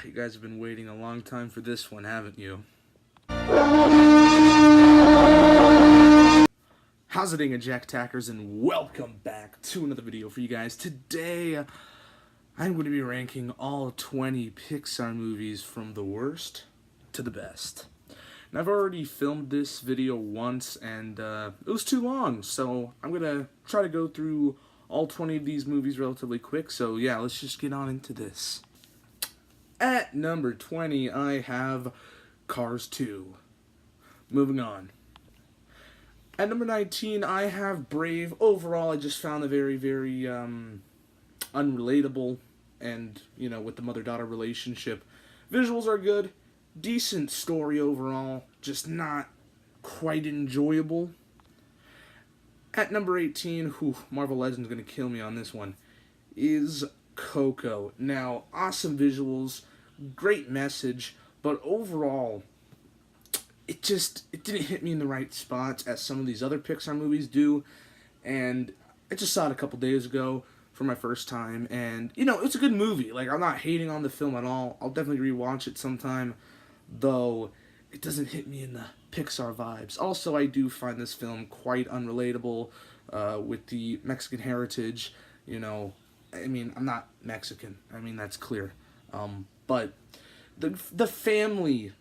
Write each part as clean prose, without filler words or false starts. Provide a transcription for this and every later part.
You guys have been waiting a long time for this one, haven't you? How's it going, Jack Tackers, and welcome back to another video for you guys. Today, I'm going to be ranking all 20 Pixar movies from the worst to the best. And I've already filmed this video once, and it was too long, so I'm going to try to go through all 20 of these movies relatively quick. So yeah, let's just get on into this. At number 20, I have Cars 2. Moving on. At number 19, I have Brave. Overall, I just found it very, very unrelatable, and, you know, with the mother-daughter relationship. Visuals are good, decent story overall, just not quite enjoyable. At number 18, Marvel Legends going to kill me on this one, is Coco. Now, awesome visuals, great message, but overall, it didn't hit me in the right spots as some of these other Pixar movies do. And I just saw it a couple days ago for my first time, and, you know, it's a good movie. Like, I'm not hating on the film at all. I'll definitely rewatch it sometime, though it doesn't hit me in the Pixar vibes. Also, I do find this film quite unrelatable with the Mexican heritage. You know, I mean, I'm not Mexican. I mean, that's clear. But the family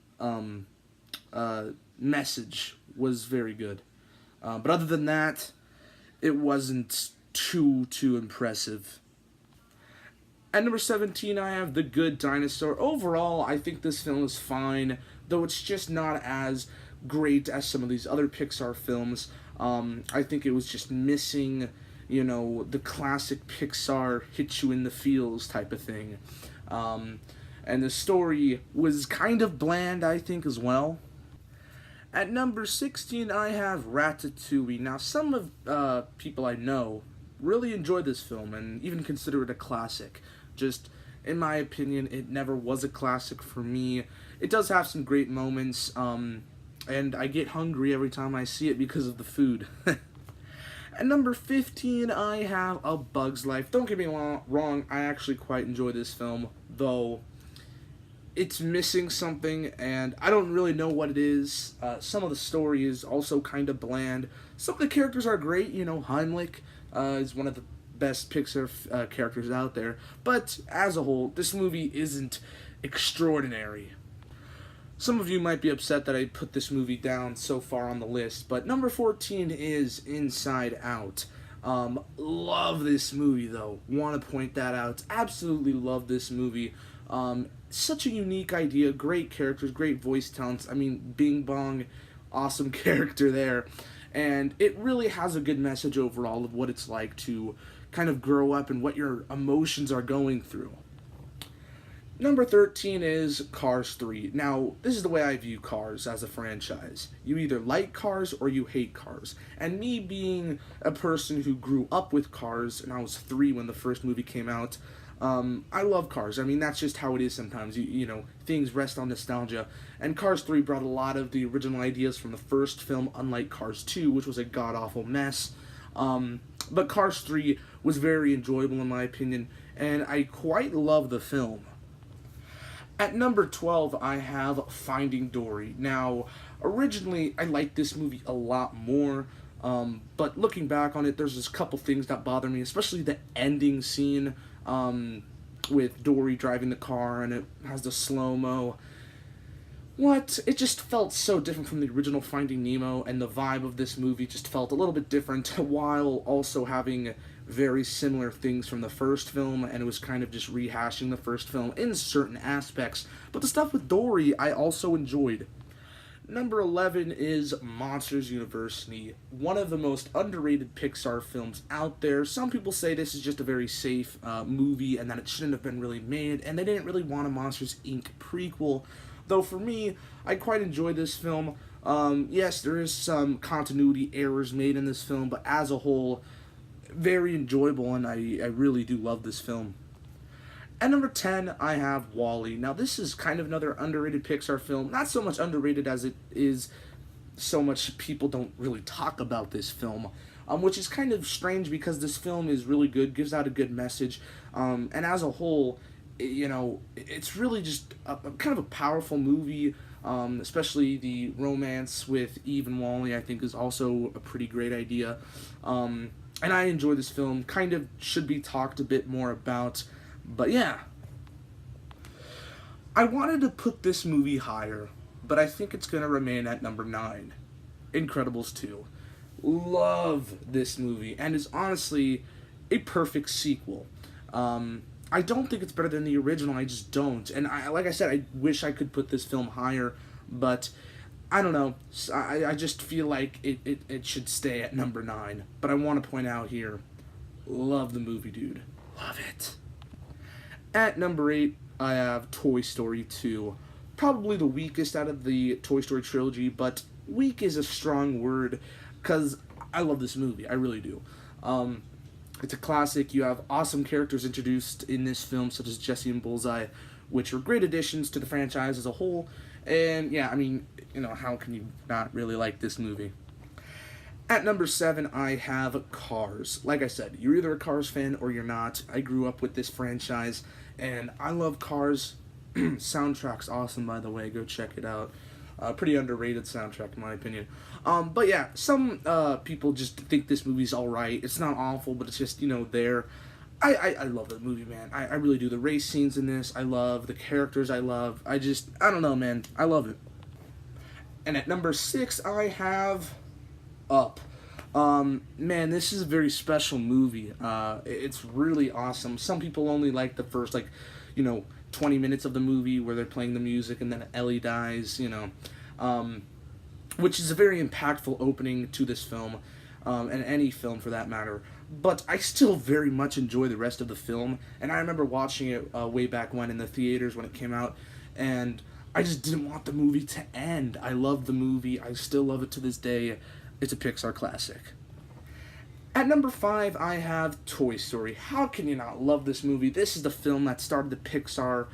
message was very good. But other than that, it wasn't too impressive. At number 17, I have The Good Dinosaur. Overall, I think this film is fine, though it's just not as great as some of these other Pixar films. I think it was just missing, you know, the classic Pixar hit you in the feels type of thing. And the story was kind of bland, I think, as well. At number 16, I have Ratatouille. Now, some of people I know really enjoy this film and even consider it a classic. Just, in my opinion, it never was a classic for me. It does have some great moments, and I get hungry every time I see it because of the food. At number 15, I have A Bug's Life. Don't get me wrong, I actually quite enjoy this film, though it's missing something, and I don't really know what it is. Some of the story is also kind of bland. Some of the characters are great. You know, Heimlich is one of the best Pixar characters out there, but as a whole, this movie isn't extraordinary. Some of you might be upset that I put this movie down so far on the list, but number 14 is Inside Out. Love this movie, though. Want to point that out. Absolutely love this movie. Such a unique idea, great characters, great voice talents. I mean, Bing Bong, awesome character there. And it really has a good message overall of what it's like to kind of grow up and what your emotions are going through. Number 13 is Cars 3. Now, this is the way I view Cars as a franchise. You either like Cars or you hate Cars. And me being a person who grew up with Cars, and I was 3 when the first movie came out, I love Cars. I mean, that's just how it is sometimes. You know, things rest on nostalgia. And Cars 3 brought a lot of the original ideas from the first film, unlike Cars 2, which was a god-awful mess. But Cars 3 was very enjoyable in my opinion, and I quite love the film. At number 12, I have Finding Dory. Now, originally, I liked this movie a lot more, but looking back on it, there's just a couple things that bother me, especially the ending scene with Dory driving the car, and it has the slow-mo. It just felt so different from the original Finding Nemo, and the vibe of this movie just felt a little bit different, while also having very similar things from the first film, and it was kind of just rehashing the first film in certain aspects. But the stuff with Dory, I also enjoyed. Number 11 is Monsters University, one of the most underrated Pixar films out there. Some people say this is just a very safe movie and that it shouldn't have been really made, and they didn't really want a Monsters, Inc. prequel. Though for me, I quite enjoyed this film. Yes, there is some continuity errors made in this film, but as a whole, very enjoyable, and I really do love this film. At number 10, I have WALL-E. Now, this is kind of another underrated Pixar film. Not so much underrated as it is so much people don't really talk about this film, which is kind of strange because this film is really good, gives out a good message, and as a whole, it's really just a kind of a powerful movie. Especially the romance with Eve and Wally, I think, is also a pretty great idea. And I enjoy this film. Kind of should be talked a bit more about. But yeah. I wanted to put this movie higher, but I think it's going to remain at number 9. Incredibles 2. Love this movie, and is honestly a perfect sequel. I don't think it's better than the original, I just don't. And like I said, I wish I could put this film higher, but I don't know. I just feel like it should stay at number 9. But I want to point out here, love the movie, dude. Love it. At number 8, I have Toy Story 2. Probably the weakest out of the Toy Story trilogy, but weak is a strong word, because I love this movie. I really do. It's a classic. You have awesome characters introduced in this film, such as Jessie and Bullseye, which are great additions to the franchise as a whole. And yeah, I mean, how can you not really like this movie? At number 7, I have Cars. Like I said, you're either a Cars fan or you're not. I grew up with this franchise, and I love Cars. Soundtrack's awesome, by the way. Go check it out. Pretty underrated soundtrack, in my opinion. But yeah, some people just think this movie's alright. It's not awful, but it's just, there. I love the movie, man. I really do. The race scenes in this, I love. The characters, I love. I don't know, man. I love it. And at number 6, I have Up. Man, this is a very special movie. It's really awesome. Some people only like the first, 20 minutes of the movie where they're playing the music and then Ellie dies, which is a very impactful opening to this film, and any film for that matter. But I still very much enjoy the rest of the film, and I remember watching it way back when in the theaters when it came out, and I just didn't want the movie to end. I love the movie. I still love it to this day. It's a Pixar classic. At number 5, I have Toy Story. How can you not love this movie? This is the film that started the Pixar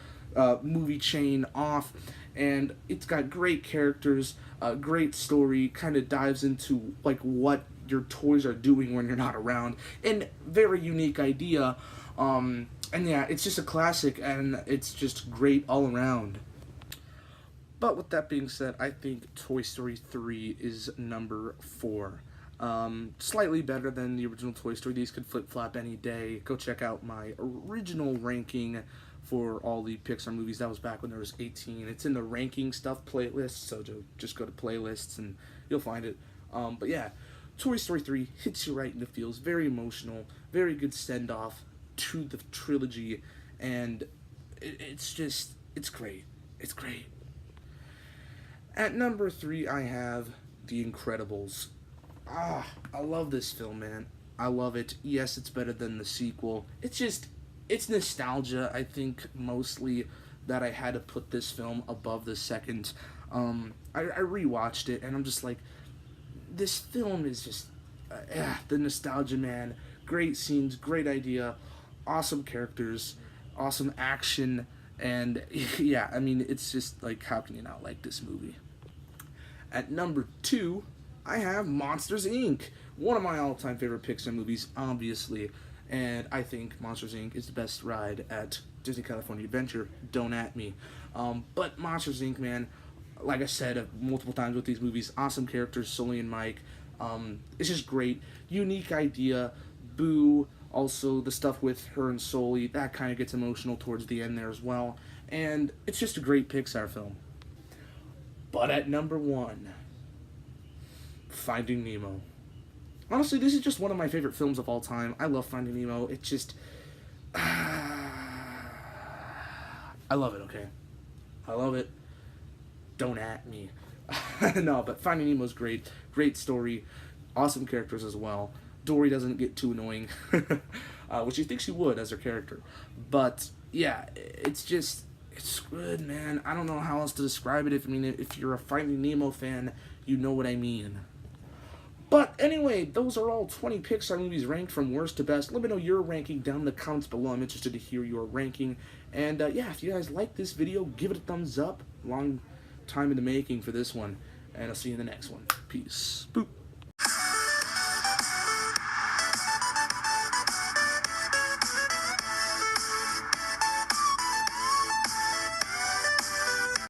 movie chain off, and it's got great characters, great story, kind of dives into what your toys are doing when you're not around, and very unique idea. And yeah, it's just a classic, and it's just great all around. But with that being said, I think Toy Story 3 is number 4. Slightly better than the original Toy Story. These could flip-flop any day. Go check out my original ranking for all the Pixar movies. That was back when there was 18. It's in the ranking stuff playlist, so just go to playlists and you'll find it. But yeah, Toy Story 3 hits you right in the feels. Very emotional, very good send-off to the trilogy, and it's great. It's great. At number 3, I have The Incredibles. I love this film, man. I love it. Yes, it's better than the sequel. It's nostalgia, I think, mostly, that I had to put this film above the second. I rewatched it, and I'm just like, this film is just, the nostalgia, man. Great scenes, great idea, awesome characters, awesome action, and yeah, I mean, it's just like, how can you not like this movie? At number 2, I have Monsters, Inc., one of my all-time favorite Pixar movies, obviously, and I think Monsters, Inc. is the best ride at Disney California Adventure. Don't at me. But Monsters, Inc., man, like I said multiple times with these movies, awesome characters, Sully and Mike. It's just great. Unique idea. Boo. Also, the stuff with her and Sully, that kind of gets emotional towards the end there as well. And it's just a great Pixar film. But at number 1... Finding Nemo. Honestly, this is just one of my favorite films of all time. I love Finding Nemo. It just... I love it, okay? I love it. Don't at me. No, but Finding Nemo's great. Great story. Awesome characters as well. Dory doesn't get too annoying. Which you think she would as her character. But, yeah, it's good, man. I don't know how else to describe it. If you're a Finding Nemo fan, you know what I mean. But anyway, those are all 20 Pixar movies ranked from worst to best. Let me know your ranking down in the comments below. I'm interested to hear your ranking. And yeah, if you guys like this video, give it a thumbs up. Long time in the making for this one. And I'll see you in the next one. Peace. Boop.